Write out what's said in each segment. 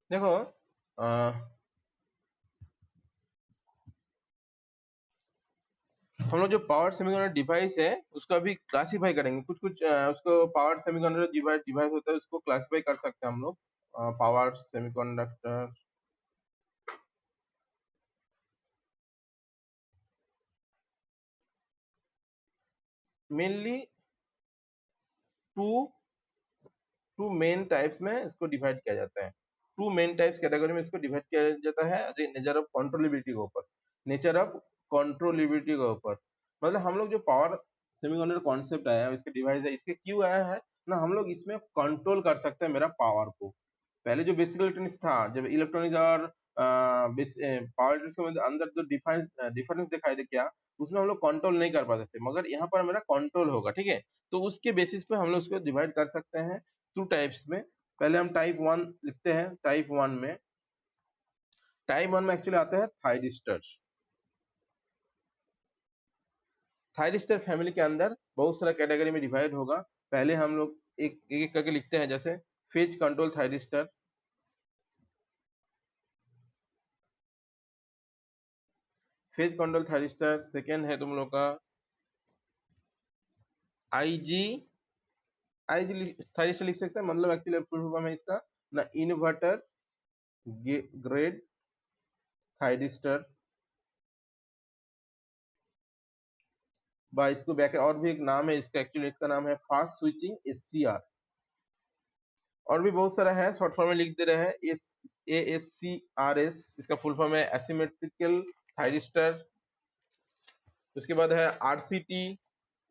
देखो हम लोग जो पावर सेमीकंडक्टर डिवाइस है उसको अभी क्लासिफाई करेंगे। कुछ कुछ उसको पावर सेमीकंडक्टर डिवाइस होता है, उसको क्लासिफाई कर सकते हैं हम लोग। Power semiconductor mainly two two main types में इसको डिवाइड किया जाता है। टू मेन टाइप्स कैटेगरी में इसको डिवाइड किया जाता है नेचर ऑफ कंट्रोलेबिलिटी के ऊपर। नेचर ऑफ कंट्रोलेबिलिटी के ऊपर मतलब हम लोग जो पावर सेमीकंडक्टर कॉन्सेप्ट आया है, इसके डिवाइस है, इसके क्यों आया है ना, हम लोग इसमें कंट्रोल कर सकते हैं मेरा पावर को। पहले जो बेसिक इलेक्ट्रॉनिक्स था, जब इलेक्ट्रॉनिक्स और पावर इलेक्ट्रॉनिक्स के अंदर जो डिफरेंस दिखाई दे क्या, उसमें हम लोग कंट्रोल नहीं कर पाते थे, मगर यहाँ पर मेरा कंट्रोल होगा। ठीक है, तो उसके बेसिस पे हम लोग उसको डिवाइड कर सकते हैं टू टाइप्स में। पहले हम टाइप 1 लिखते हैं। टाइप 1 में एक्चुअली आता है थायरिस्टर। थायरिस्टर फैमिली के अंदर बहुत सारा कैटेगरी में डिवाइड होगा। पहले हम लोग एक एक करके लिखते हैं, जैसे phase control thyristor, phase control thyristor. Second है तुम लोग का आईजी। आईजी थायरिस्टर लिख सकते हैं, मतलब एक्चुअली फुल फॉर्म है इसका ना इन्वर्टर ग्रेड थायरिस्टर, इसको बैक और भी एक नाम है इसका, एक्चुअली इसका नाम है फास्ट स्विचिंग एससीआर। और भी बहुत सारा है, शॉर्ट फॉर्म में लिख दे रहे हैं ASCRS, इसका फुल फॉर्म है एसिमेट्रिकल थायरिस्टर। उसके बाद है आरसीटी।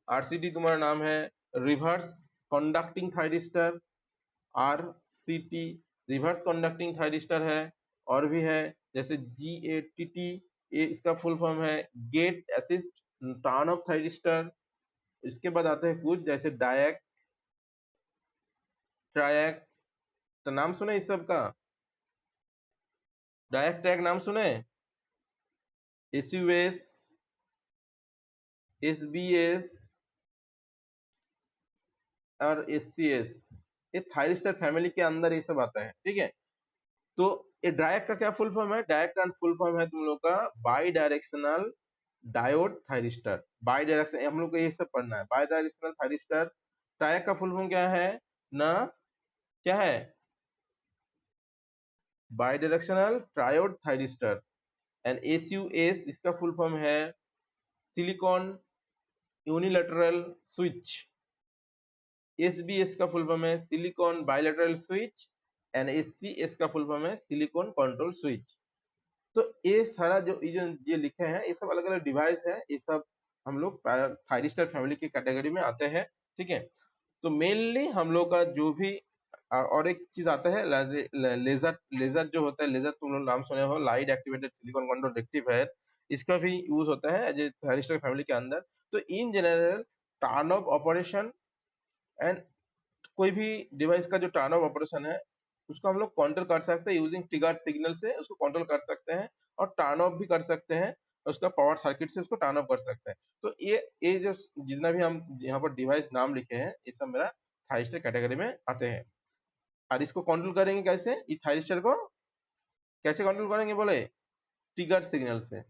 आरसीटी तुम्हारा नाम है reverse conducting thyristor. RCT reverse conducting thyristor है। और भी है जैसे GATT, ये इसका फुल फॉर्म है gate assist turn off thyristor. इसके बाद आते हैं कुछ जैसे डायक, ट्रायक, तो नाम सुने इस सब का? डायक ट्रैक नाम सुने? SUS, SBS और SCS, ये थायरिस्टर फैमिली के अंदर ये सब आता है। ठीक है, तो ये डायक का क्या फुल फॉर्म है? डायक का फुल फॉर्म है तुम लोग का by directional diode thyristor. By direction हम लोग को ये सब पढ़ना है, बाई डायरेक्शनल थायरिस्टर। ट्रायक का फुल फॉर्म क्या है ना, क्या है? By directional triode thyristor. And SUS इसका फुल फॉर्म है सिलिकॉन यूनिलैटरल स्विच। SBS का फुल फॉर्म है silicon bilateral switch. And SCS का फुल फॉर्म है सिलिकॉन कंट्रोल स्विच। तो ये सारा जो ये लिखे हैं, ये सब अलग अलग डिवाइस है, ये सब हम लोग थायरिस्टर फैमिली की कैटेगरी में आते हैं। ठीक है, तो मेनली हम लोग का जो भी और एक चीज आता है लेजर। लेजर जो होता है, लेजर तुम लोग नाम सुने हो, light activated silicon control rectifier, इसका भी यूज होता है एज ए थायरिस्टर फैमिली के अंदर। तो in general turn off operation and कोई भी डिवाइस का जो टर्न ऑफ ऑपरेशन है उसको हम लोग कंट्रोल कर सकते हैं यूजिंग ट्रिगर सिग्नल से, उसको कंट्रोल कर सकते हैं और टर्न ऑफ भी कर सकते हैं, और उसका पावर सर्किट से उसको टर्न ऑफ कर सकते हैं। तो ये जो जितना भी हम यहाँ पर डिवाइस नाम लिखे हैं, ये सब मेरा थायरिस्टर कैटेगरी में आते हैं। और इसको कंट्रोल करेंगे कैसे? इस थायरिस्टर को कैसे कंट्रोल करेंगे बोले? ट्रिगर सिग्नल से।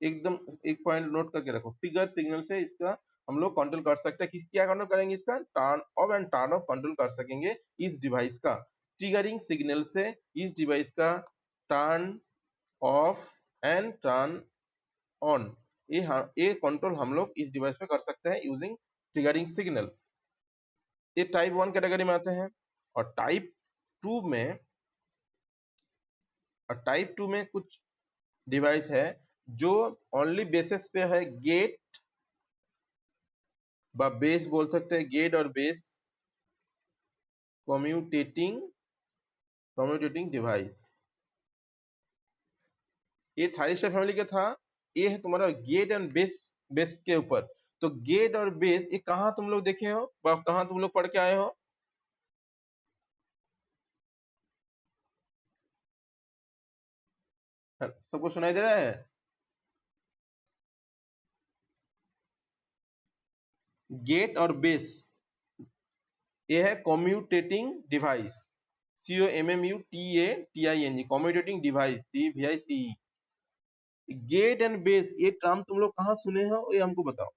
एकदम एक पॉइंट नोट करके रखो, ट्रिगर सिग्नल से इसका हम लोग कंट्रोल कर सकते हैं। किस क्या कंट्रोल करेंगे? इसका turn off and turn off control कर सकेंगे इस डिवाइस का। ट्रिगरिंग सिग्नल से इस डिवाइस का turn off and turn on, ये कंट्रोल हम लोग इस डिवाइस पे कर सकते हैं यूजिंग ट्रिगरिंग सिग्नल। ये टाइप 1 कैटेगरी में आते हैं। और टू में टाइप 2 में कुछ डिवाइस है जो ओनली बेसिस पे है गेट व बेस, बोल सकते हैं गेट और बेस कम्यूटेटिंग डिवाइस। ये थायरिस्टर फैमिली का था। ये है तुम्हारा गेट एंड बेस, बेस के ऊपर। तो गेट और बेस ये कहाँ तुम लोग देखे हो, कहाँ तुम लोग पढ़ के आए हो? सबको सुनाई दे रहा है? गेट और बेस ये है commutating device. COMMUTATING commutating device, DVICE। Gate and base, ये टर्म तुम लोग कहाँ सुने हो, ये हमको बताओ।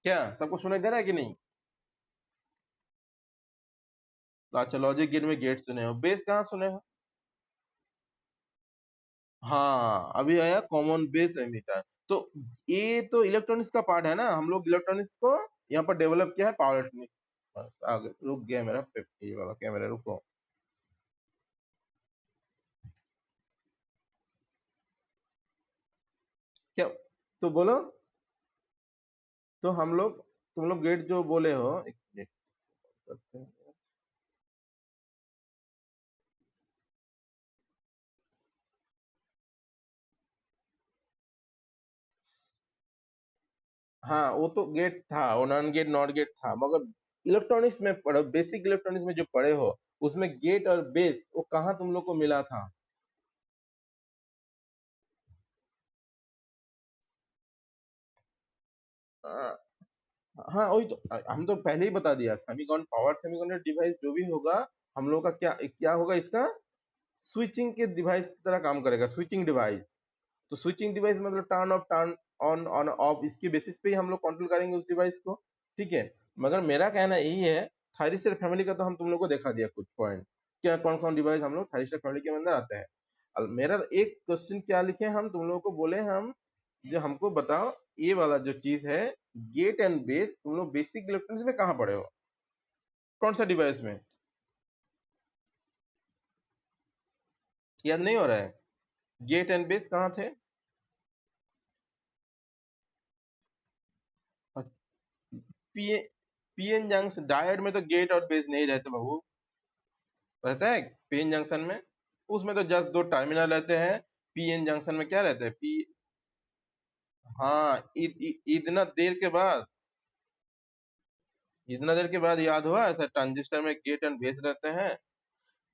क्या सबको सुनाई दे रहा है कि नहीं? अच्छा, लॉजिक गेट में गेट सुने हो, बेस कहाँ सुने हो? हाँ, अभी आया कॉमन बेस एमिटर। तो ये तो इलेक्ट्रॉनिक्स का पार्ट है ना, हम लोग इलेक्ट्रॉनिक्स को यहाँ पर डेवलप किया है पावर इलेक्ट्रॉनिक्स। बस आगे रुक गया मेरा ये वाला कैमरा, रुको। क्या? तो बोलो। तो हम लोग, तुम लोग गेट जो बोले हो, एक मिनट करते हैं। हाँ, वो तो गेट था, वो नॉन गेट नॉट गेट था, मगर इलेक्ट्रॉनिक्स में पढ़ो, बेसिक इलेक्ट्रॉनिक्स में जो पढ़े हो, उसमें गेट और बेस वो कहाँ तुम लोग को मिला था? आ, हाँ वही तो, हम तो पहले ही बता दिया, सेमीकॉन पावर सेमीकंडक्टर डिवाइस जो भी होगा, हम लोग का क्या क्या होगा इसका, स्विचिंग के डिवाइस की तरह काम करेगा, स्विचिंग डिवाइस। तो स्विचिंग डिवाइस मतलब turn off, turn on, on off, इसके बेसिस पे ही हम लोग कंट्रोल करेंगे उस डिवाइस को। ठीक है। मगर मेरा कहना यही है, थायरिस्टर फैमिली का तो हम तुम लोग को दिखा दिया कुछ पॉइंट, क्या कौन कौन डिवाइस हम लोग थायरिस्टर फैमिली के अंदर आते हैं। अब मेरा एक क्वेश्चन क्या लिखे हम तुम लोगों को बोले, हम जो हमको बताओ, ये वाला जो चीज है, गेट एंड बेस, तुम लोग बेसिक इलेक्ट्रॉनिक्स में कहाँ पढ़े हो, कौन सा डिवाइस में? याद नहीं हो रहा है? गेट एंड बेस कहाँ थे? पी पीएन जंक्शन डायोड में तो गेट और बेस नहीं रहते बाबू। रहता है पीएन जंक्शन में? उसमें तो जस्ट दो टर्मिनल रहते हैं। पीएन जंक्शन में क्या रहता है, पी, हाँ, इतना देर के बाद, इतना देर के बाद याद हुआ, ऐसा ट्रांजिस्टर में गेट एंड बेस रहते हैं।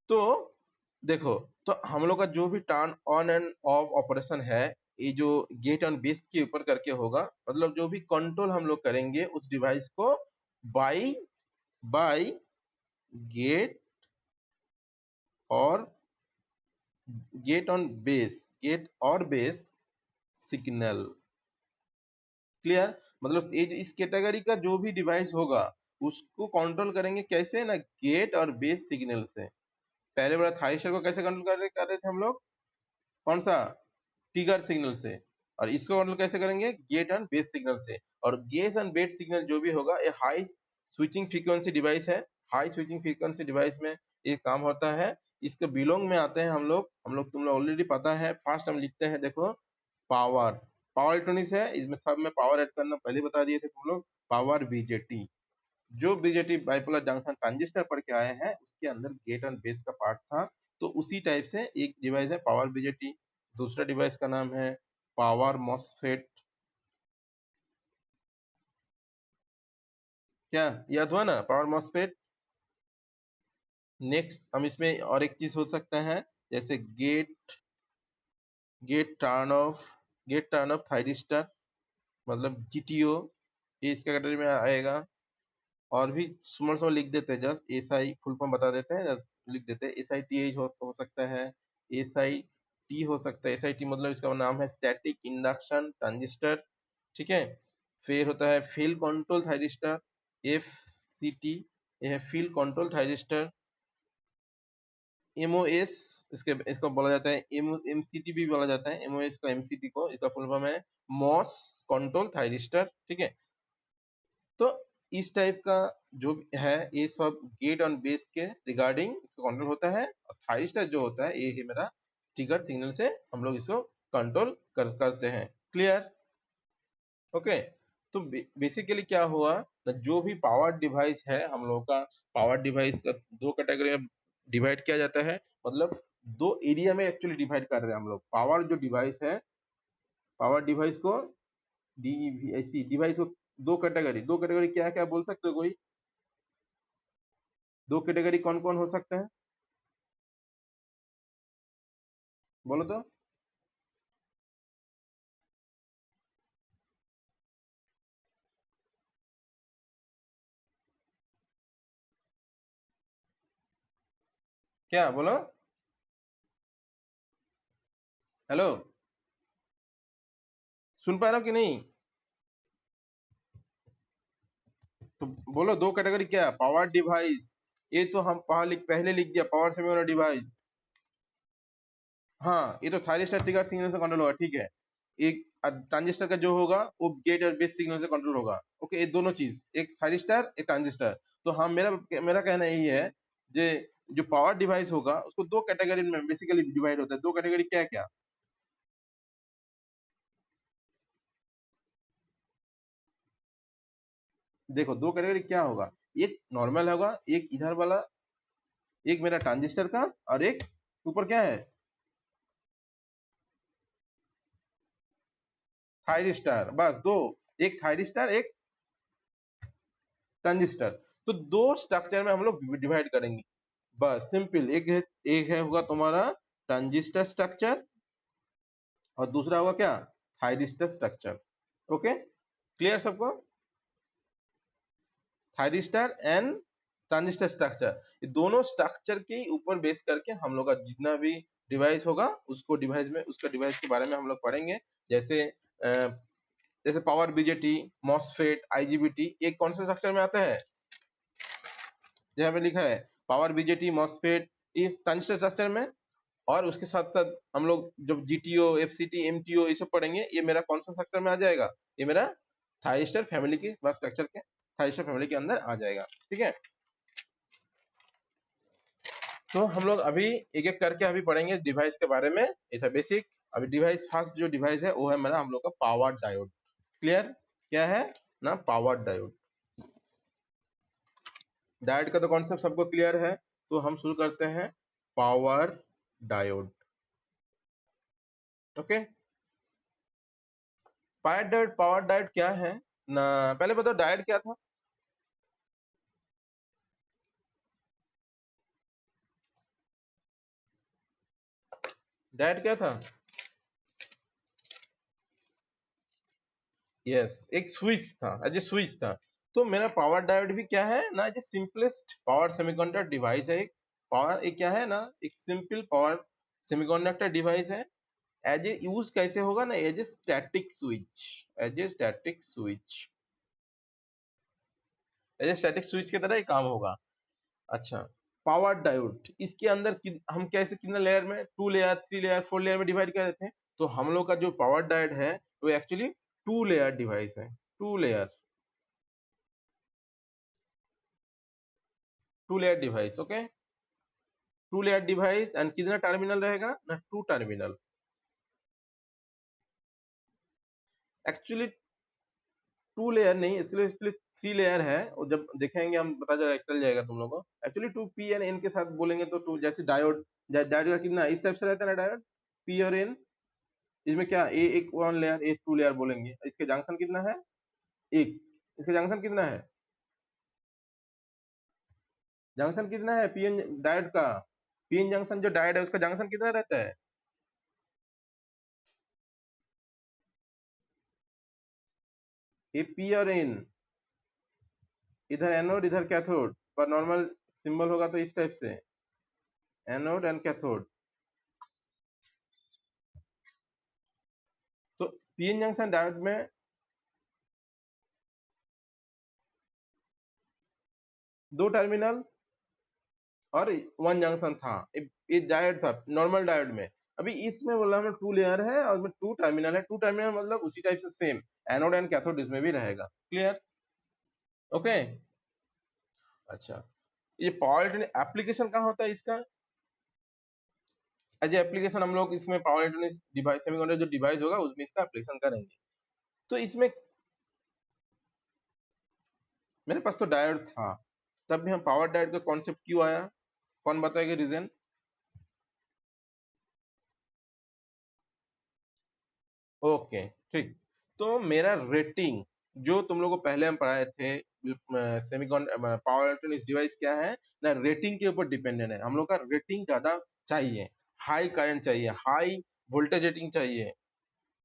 तो देखो, तो हम लोग का जो भी turn on end of operation है, ये जो गेट एंड बेस के ऊपर करके होगा, मतलब जो भी कंट्रोल हम लोग करेंगे उस डिवाइस को, बाई बाई गेट और गेट ऑन बेस, गेट और बेस सिग्नल। क्लियर? मतलब ये जो इस कैटेगरी का जो भी डिवाइस होगा, उसको कंट्रोल करेंगे कैसे ना, गेट और बेस सिग्नल से। पहले बड़ा थाइस्टर को कैसे कंट्रोल कर रहे थे हम लोग, कौन सा, ट्रिगर सिग्नल से। और इसको कंट्रोल कैसे करेंगे, गेट एंड बेस सिग्नल से। और गेट एंड बेस सिग्नल जो भी होगा, ये हाई स्विचिंग फ्रीक्वेंसी डिवाइस है। हाई स्विचिंग फ्रीक्वेंसी डिवाइस में ये काम होता है। इसके बिलोंग में आते हैं हम लोग तुम लोग ऑलरेडी पता है, फर्स्ट हम लिखते हैं, देखो, पावर। पावर इलेक्ट्रॉनिक्स है, इसमें सब में पावर ऐड करना पहले बता दिए थे तुम लोग। पावर बीजेटी, जो बीजेटी बाइपोलर जंक्शन ट्रांजिस्टर पढ़ के आए हैं, उसके अंदर गेट एंड बेस का पार्ट था। तो उसी टाइप से एक डिवाइस है पावर बीजेटी। दूसरा डिवाइस का नाम है पावर मॉसफेट। क्या याद हुआ ना, पावर मॉसफेट। नेक्स्ट हम इसमें और एक चीज हो सकता है, जैसे gate, gate turn off, gate turn off thyristor, मतलब जीटीओ, ये इसके कैटेगरी में आएगा। और भी स्मॉल स्मॉल लिख देते हैं, just S I full form बता देते हैं, जस्ट लिख देते हैं, एस आई टी एच हो सकता है, एस आई टी हो सकता है। एस आई टी मतलब इसका नाम है स्टैटिक इंडक्शन ट्रांजिस्टर। ठीक है। फिर होता है field control thyristor, F C T, ये है फील्ड कंट्रोल थायरिस्टर। एमओएस, इसके इसको बोला जाता है एमसीटी भी बोला जाता है, एमओएस को एमसीटी को, इसका फुल फॉर्म है मॉस कंट्रोल थायरिस्टर। ठीक है। तो इस टाइप का जो है, ये सब गेट ऑन बेस के रिगार्डिंग इसका कंट्रोल होता है। और थायरिस्टर जो होता है, ये है मेरा ट्रिगर सिग्नल से हम लोग इसको कंट्रोल करते हैं। क्लियर? ओके। तो बेसिकली क्या हुआ ना, जो भी पावर डिवाइस है हम लोग का, पावर डिवाइस का दो कैटेगरी में डिवाइड किया जाता है। मतलब दो एरिया में एक्चुअली डिवाइड कर रहे हैं हम लोग, पावर जो डिवाइस है, पावर डिवाइस को, डीवीआईसी डिवाइस को दो कैटेगरी क्या क्या बोल सकते हो कोई? दो कैटेगरी कौन कौन हो सकते हैं, बोलो तो। क्या बोलो? हेलो, सुन पा रहे हो कि नहीं? तो बोलो, दो कैटेगरी क्या? पावर डिवाइस, ये तो हम पहले लिख दिया, पावर सेमीकंडक्टर डिवाइस। हाँ, ये तो थायरिस्टर ट्रिगर सिग्नल से कंट्रोल होगा, ठीक है। एक ट्रांजिस्टर का जो होगा वो गेट और बेस सिग्नल से कंट्रोल होगा। ओके, ये दोनों चीज, एक थायरिस्टर एक ट्रांजिस्टर। तो हाँ, मेरा मेरा कहना यही है, जे जो पावर डिवाइस होगा उसको दो कैटेगरी में बेसिकली डिवाइड होता है। दो कैटेगरी क्या क्या? देखो, दो कैटेगरी क्या होगा, एक नॉर्मल होगा, एक इधर वाला, एक मेरा ट्रांजिस्टर का, और एक ऊपर क्या है, थायरिस्टर। बस दो, एक थायरिस्टर एक ट्रांजिस्टर। तो दो स्ट्रक्चर में हम लोग डिवाइड करेंगे, बस सिंपल। एक है होगा तुम्हारा ट्रांजिस्टर स्ट्रक्चर, और दूसरा होगा क्या, थायरिस्टर स्ट्रक्चर। ओके, क्लियर सबको? थायरिस्टर एंड ट्रांजिस्टर स्ट्रक्चर, ये दोनों स्ट्रक्चर के ऊपर बेस करके हम लोग का जितना भी डिवाइस होगा, उसको डिवाइस में, उसका डिवाइस के बारे में हम लोग पढ़ेंगे। जैसे जैसे पावर बीजेटी, मॉसफेट, आईजीबीटी, एक कौन से स्ट्रक्चर में आता है? जहाँ पे लिखा है पावर बीजेटी मॉसफेट, इस ट्रांजिस्टर स्ट्रक्चर में। और उसके साथ साथ हम लोग जब जीटीओ, एफसीटी, एमटीओ ये सब पढ़ेंगे, ये मेरा कौन सा सेक्टर में आ जाएगा? ये मेरा थायरिस्टर फैमिली के बस स्ट्रक्चर के, थायरिस्टर फैमिली के अंदर आ जाएगा, ठीक है। तो हम लोग अभी एक एक करके अभी पढ़ेंगे डिवाइस के बारे में। ये था बेसिक। अभी डिवाइस, फर्स्ट जो डिवाइस है वो है मेरा हम लोग का पावर डायोड। क्लियर? क्या है ना, पावर डायोड। डायोड का तो कॉन्सेप्ट सबको क्लियर है, तो हम शुरू करते हैं power diode. Okay, power diode क्या है ना, पहले बताओ डायोड क्या था? डायोड क्या था? यस, एक स्विच था, एज ए स्विच था। तो मेरा पावर डायोड भी क्या है ना, as a simplest power semiconductor device है। एक पावर, एक क्या है ना, एक सिंपल पावर सेमीकंडक्टर डिवाइस है। एज ए यूज कैसे होगा ना, as a static switch, as a static switch, as a static switch की तरह ही काम होगा। अच्छा, पावर डायोड, इसके अंदर हम कैसे कितने लेयर में, 2 लेयर, 3 लेयर, 4 लेयर में डिवाइड कर रहे थे। तो हम लोग का जो पावर डायोड है वो एक्चुअली 2 लेयर डिवाइस है। 2 layer, 2 layer device. Okay, 2 layer device, and कितना टर्मिनल रहेगा ना, 2 टर्मिनल। एक्चुअली 2 लेयर नहीं, इसलिए इसलिए 3 लेयर है, और जब देखेंगे हम पता चल जाएगा तुम लोगों को। एक्चुअली 2 पी एन एन के साथ बोलेंगे तो 2, जैसे डायोड, डायोड का कितना इस टाइप से रहता है ना, डायोड पी और एन। इसमें क्या, ए एक 1 लेयर, एक 2 लेयर बोलेंगे। इसके जंक्शन कितना है, एक। इसका जंक्शन कितना है, जंक्शन कितना है पीएन डायोड का? पीएन जंक्शन जो डायोड है उसका जंक्शन कितना रहता है? ए पी और एन, इधर एनोड इधर कैथोड, पर नॉर्मल सिंबल होगा तो इस टाइप से, एनोड एंड कैथोड। तो पीएन जंक्शन डायोड में 2 टर्मिनल और 1 जंक्शन था। ये डायोड था नॉर्मल डायोड में। अभी इसमें बोला हमने 2 लेयर है और इसमें 2 टर्मिनल है। 2 टर्मिनल मतलब उसी टाइप से सेम, एनोड एंड कैथोड इसमें भी रहेगा। क्लियर? ओके। अच्छा, ये पावर इलेक्ट्रॉनिक एप्लीकेशन कहाँ होता है इसका? एज एप्लीकेशन हम लोग इसमें पावर इलेक्ट्रॉनिक डिवाइस, सेमीकंडक्टर जो डिवाइस होगा उसमें इसका एप्लीकेशन करेंगे। तो इसमें मेरे पास तो डायोड था, तब भी हम पावर डायोड का कॉन्सेप्ट क्यों आया, कौन बताएगा रीजन? ओके, ठीक। तो मेरा रेटिंग, जो तुम लोग को पहले हम पढ़ाए थे, सेमीकॉन पावर इलेक्ट्रॉनिक्स डिवाइस क्या है ना, रेटिंग के ऊपर डिपेंडेंट है। हम लोग का रेटिंग ज्यादा चाहिए, हाई करंट चाहिए, हाई वोल्टेज रेटिंग चाहिए,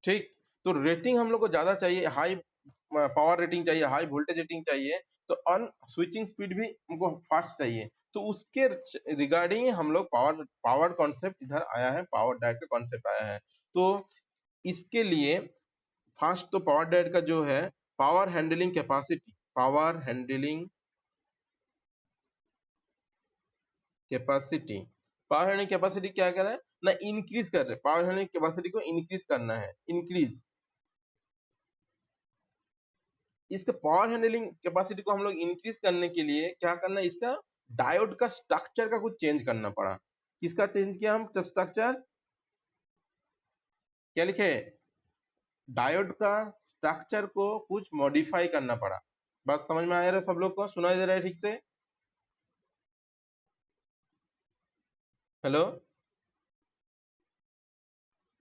ठीक। तो रेटिंग हम लोग को ज्यादा चाहिए, हाई पावर रेटिंग चाहिए, हाई वोल्टेज रेटिंग चाहिए। तो ऑन स्विचिंग स्पीड भी हमको फास्ट चाहिए। तो उसके रिगार्डिंग हम लोग पावर कॉन्सेप्ट इधर आया है, पावर डायोड का कॉन्सेप्ट आया है। तो इसके लिए फर्स्ट तो पावर डायोड का जो है power handling capacity, power handling capacity, power handling capacity क्या कर रहा है ना, इंक्रीज कर रहे हैं, पावर हैंडलिंग कैपेसिटी को इंक्रीज करना है, इंक्रीज। इसका पावर हैंडलिंग कैपेसिटी को हम लोग इंक्रीज करने के लिए क्या करना है, इसका डायोड का स्ट्रक्चर का कुछ चेंज करना पड़ा। किसका चेंज किया हम स्ट्रक्चर, क्या लिखे, डायोड का स्ट्रक्चर को कुछ मॉडिफाई करना पड़ा। बात समझ में आ रहा है सब लोग को, सुनाई दे रहा है ठीक से? Hello,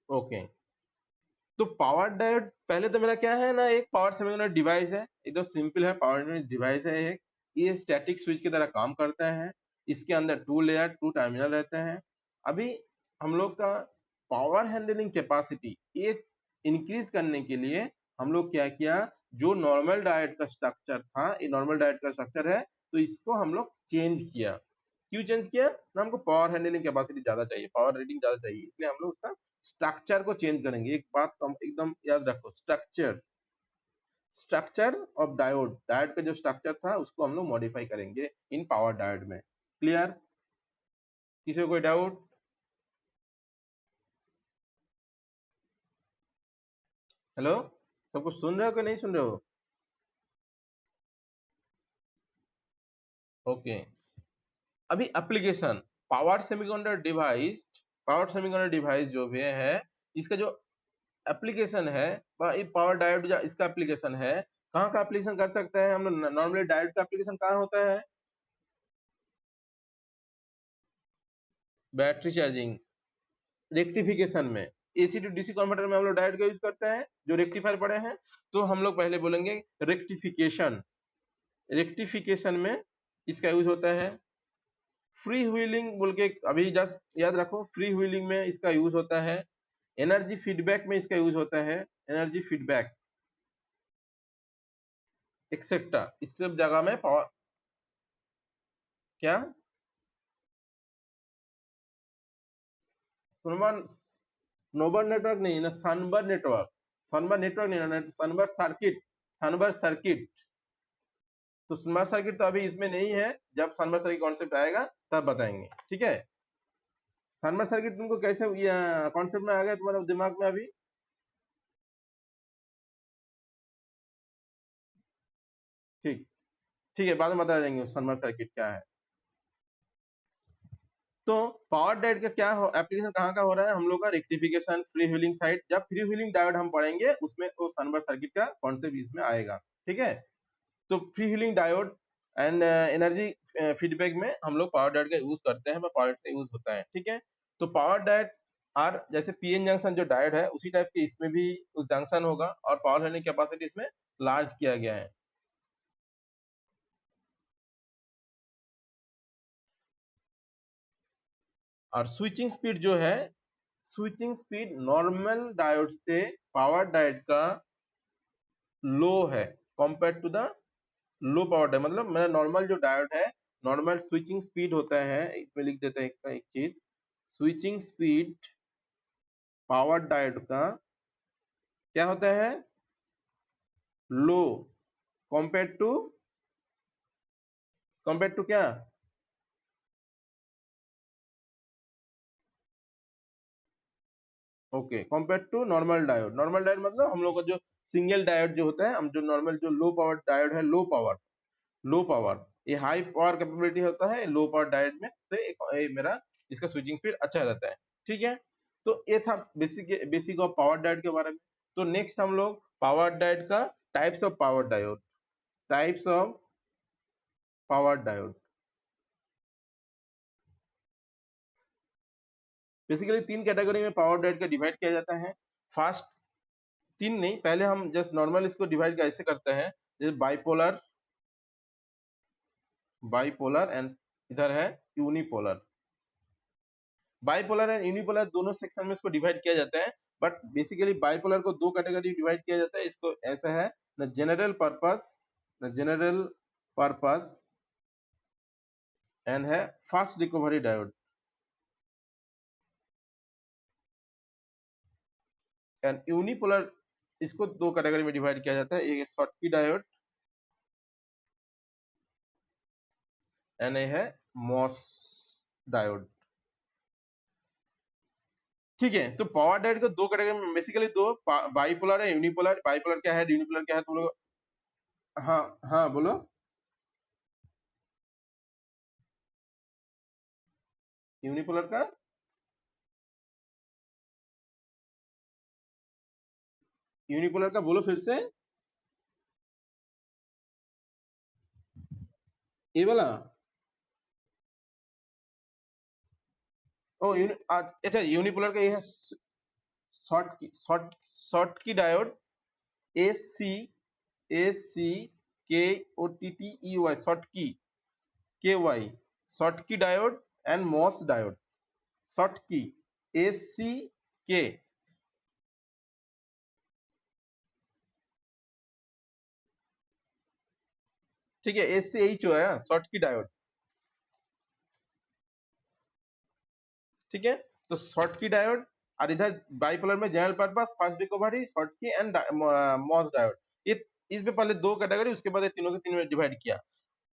okay. तो पावर डायोड पहले तो मेरा क्या है ना, एक पावर सेमीकंडक्टर डिवाइस है, एकदम सिंपल है, पावर डिवाइस है एक। ये स्टैटिक स्विच की तरह काम करता है। इसके अंदर 2 लेयर 2 टर्मिनल रहते हैं। अभी हम लोग का पावर हैंडलिंग कैपेसिटी ये इंक्रीज करने के लिए हम लोग क्या किया, जो नॉर्मल डायोड का स्ट्रक्चर था, ये नॉर्मल डायोड का स्ट्रक्चर है, तो इसको हम लोग चेंज किया। क्यों चेंज किया ना, हमको पावर हैंडलिंग कैपेसिटी ज्यादा चाहिए, पावर रेटिंग ज्यादा चाहिए, इसलिए हम लोग उसका स्ट्रक्चर को चेंज करेंगे। एक बात कम एकदम याद रखो, structure, structure of diode, diode का जो स्ट्रक्चर था उसको हम लोग मॉडिफाई करेंगे इन पावर डायोड में। क्लियर? किसी को कोई डाउट? हेलो, सब कुछ सुन रहे हो कि नहीं सुन रहे हो? ओके। अभी application, power semiconductor device, power semiconductor device जो भी है, इसका जो एप्लीकेशन है, पावर डायोड जो इसका एप्लीकेशन है, कहाँ का एप्लीकेशन कर सकते हैं हम लोग? नॉर्मली डायोड का एप्लीकेशन कहाँ होता है? बैटरी चार्जिंग, रेक्टिफिकेशन में, एसी टू डीसी कन्वर्टर में हम लोग डायोड का यूज करते हैं, जो रेक्टिफायर पड़े हैं। तो हम लोग पहले बोलेंगे रेक्टिफिकेशन, रेक्टिफिकेशन में इसका यूज होता है। फ्री व्हीलिंग बोल के अभी जस्ट याद रखो, फ्री व्हीलिंग में इसका यूज होता है। एनर्जी फीडबैक में इसका यूज होता है, एनर्जी फीडबैक एक्सेट्रा, इस सब जगह में पावर, क्या स्नोबर नेटवर्क नहीं ना, सनबर नेटवर्क, सनबर नेटवर्क नहीं ना, सनबर सर्किट, सनबर सर्किट। तो स्मार्ट सर्किट तो अभी इसमें नहीं है, जब सनबर सर्किट कॉन्सेप्ट आएगा तब बताएंगे, ठीक है? सनबर सर्किट तुमको कैसे कॉन्सेप्ट में आ गया तुम्हारे दिमाग में अभी? ठीक, ठीक है, बाद में बता देंगे सनबर सर्किट क्या है। तो पावर डायोड का क्या हो, एप्लीकेशन कहाँ का हो रहा है हम लोग का? Rectification, free wheeling side. जब फ्री व्हीलिंग डायोड हम पढ़ेंगे उसमें वो सनबर सर्किट का कॉन्सेप्ट इसमें आएगा, ठीक है? तो free wheeling diode and energy feedback में हम लोग पावर डायोड का यूज करते हैं, पावर डायोड का यूज होता है, ठीक है? तो पावर डायोड आर जैसे पीएन जंक्शन जो डायोड है उसी टाइप के इसमें भी उस जंक्शन होगा, और पावर हैंडलिंग कैपेसिटी इसमें लार्ज किया गया है। और स्विचिंग स्पीड जो है, स्विचिंग स्पीड नॉर्मल डायोड से पावर डायोड का लो है, compare to the low power diode. मतलब मेरा नॉर्मल जो डायोड है, नॉर्मल स्विचिंग स्पीड होता है, इसमें लिख देते हैं एक चीज, स्विचिंग स्पीड पावर डायोड का क्या होता है? लो, कंपेयर टू क्या? Okay, compare to normal diode. Normal diode मतलब हम लोग का जो सिंगल डायोड जो होता है, हम जो नॉर्मल जो लो पावर डायोड है, लो पावर, लो पावर, ये हाई पावर कैपेबिलिटी होता है लो पावर डायोड में से ये मेरा इसका स्विचिंग स्पीड अच्छा रहता है, ठीक है? तो ये था basic basic of power diode के बारे में। तो नेक्स्ट हम लोग पावर डायोड का types of power diode, types of power diode. Basically 3 category में पावर डायोड का डिवाइड किया जाता है। फर्स्ट, 3 नहीं, पहले हम जस्ट नॉर्मल इसको डिवाइड कैसे करते हैं, जैसे बाइपोलर, बाइपोलर एंड इधर है यूनिपोलर। बाइपोलर एंड यूनिपोलर दोनों सेक्शन में इसको डिवाइड किया जाता है, बट बेसिकली बाइपोलर को 2 कैटेगरी डिवाइड किया जाता है। इसको ऐसा है, न जनरल पर्पस एन है fast recovery diode. And unipolar, इसको दो कैटेगरी में डिवाइड किया जाता है, एक शॉटकी डायोड एंड ये है मॉस डायोड। ठीक है, तो पावर डायोड को दो कैटेगरी में, बेसिकली दो, बाइपोलर है, यूनिपोलर। बाइपोलर क्या है, यूनिपोलर क्या है, तुम लोग? हाँ हाँ बोलो। यूनिपोलर का यूनिपोलर का बोलो फिर से। ये वाला? ओ अच्छा, यूनिपोलर का ये है Schottky diode, SCKOTTEY, Schottky KY, Schottky diode and MOS diode. Schottky SCK, ठीक है, SCHO है शॉर्ट की डायोड। ठीक है, तो शॉर्ट की डायोड, और इधर बाइपोलर में general purpose, fast recovery, short की एंड मॉस डायोड। ये इसमें पहले दो कैटेगरी, उसके बाद ये तीनों के तीनों में डिवाइड किया।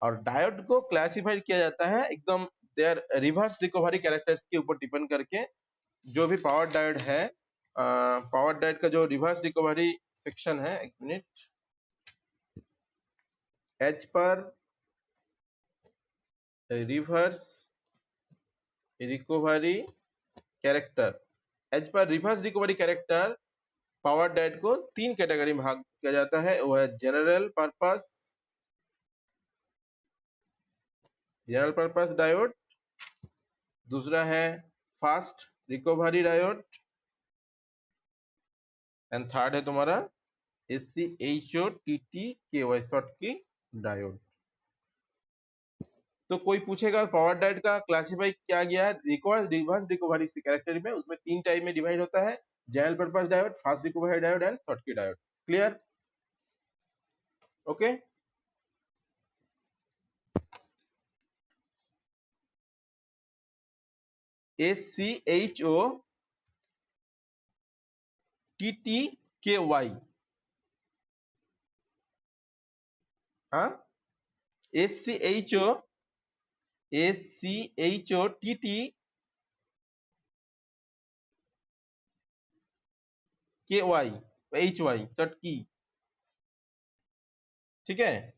और डायोड को क्लासिफाइड किया जाता है एकदम देयर रिवर्स रिकवरी कैरेक्टर्स के ऊपर डिपेंड करके। जो भी पावर डायोड है, पावर डायोड का जो रिवर्स रिकवरी सेक्शन है, एक minute, as per reverse recovery character, as per reverse recovery character, power diode को तीन कैटेगरी में भाग किया जाता है। वो है जनरल पर्पस डायोड, दूसरा है fast recovery diode, and third है तुम्हारा SCHOTTKY, शॉर्ट की डायोड। तो कोई पूछेगा पावर डायोड का क्लासिफाई किया गया है रिवर्स रिकवरी से कैरेक्टर में, उसमें तीन टाइप में डिवाइड होता है, general purpose diode, fast recovery diode and short की डायोड। क्लियर? ओके। SCHOTTKY, हाँ, SCHOTTKY, HY, चटकी। ठीक है,